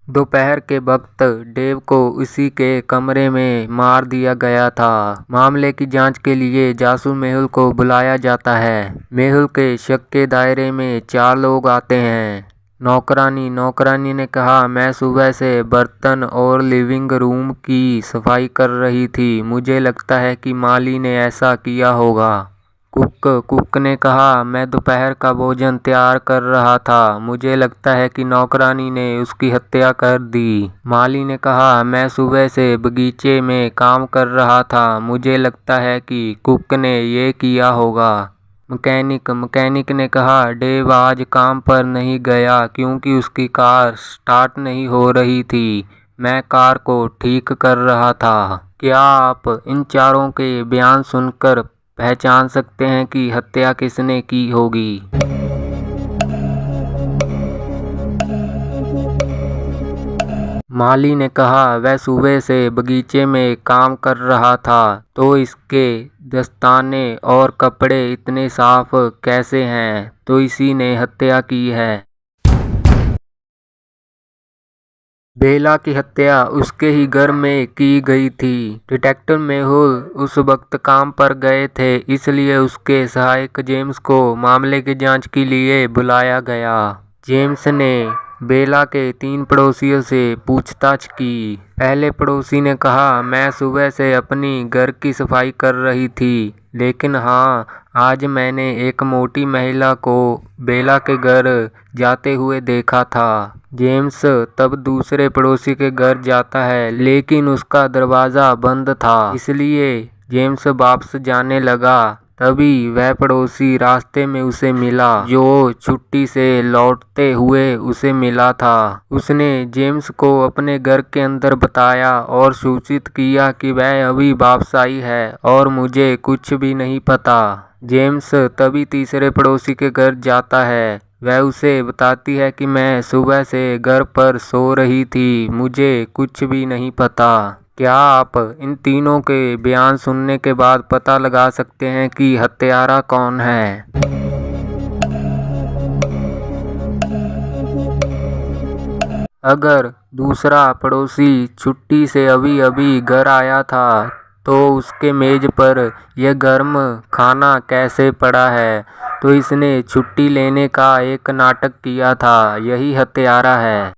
दोपहर के वक्त डेव को उसी के कमरे में मार दिया गया था। मामले की जांच के लिए जासूस मेहुल को बुलाया जाता है। मेहुल के शक के दायरे में 4 लोग आते हैं। नौकरानी ने कहा, मैं सुबह से बर्तन और लिविंग रूम की सफाई कर रही थी। मुझे लगता है कि माली ने ऐसा किया होगा। कुक ने कहा, मैं दोपहर का भोजन तैयार कर रहा था। मुझे लगता है कि नौकरानी ने उसकी हत्या कर दी। माली ने कहा, मैं सुबह से बगीचे में काम कर रहा था। मुझे लगता है कि कुक ने ये किया होगा। मैकेनिक ने कहा, डेव आज काम पर नहीं गया क्योंकि उसकी कार स्टार्ट नहीं हो रही थी। मैं कार को ठीक कर रहा था। क्या आप इन चारों के बयान सुनकर पहचान सकते हैं कि हत्या किसने की होगी? माली ने कहा, वह सुबह से बगीचे में काम कर रहा था, तो इसके दस्ताने और कपड़े इतने साफ कैसे हैं? तो इसी ने हत्या की है। बेला की हत्या उसके ही घर में की गई थी। डिटेक्टिव मेहुल उस वक्त काम पर गए थे, इसलिए उसके सहायक जेम्स को मामले की जांच के लिए बुलाया गया। जेम्स ने बेला के 3 पड़ोसियों से पूछताछ की। पहले पड़ोसी ने कहा, मैं सुबह से अपनी घर की सफाई कर रही थी, लेकिन हाँ, आज मैंने एक मोटी महिला को बेला के घर जाते हुए देखा था। जेम्स तब दूसरे पड़ोसी के घर जाता है, लेकिन उसका दरवाज़ा बंद था, इसलिए जेम्स वापस जाने लगा। तभी वह पड़ोसी रास्ते में उसे मिला, जो छुट्टी से लौटते हुए उसे मिला था। उसने जेम्स को अपने घर के अंदर बताया और सूचित किया कि वह अभी वापस आई है और मुझे कुछ भी नहीं पता। जेम्स तभी तीसरे पड़ोसी के घर जाता है। वह उसे बताती है कि मैं सुबह से घर पर सो रही थी, मुझे कुछ भी नहीं पता। क्या आप इन तीनों के बयान सुनने के बाद पता लगा सकते हैं कि हत्यारा कौन है? अगर दूसरा पड़ोसी छुट्टी से अभी अभी घर आया था, तो उसके मेज पर यह गर्म खाना कैसे पड़ा है? तो इसने छुट्टी लेने का एक नाटक किया था। यही हत्यारा है।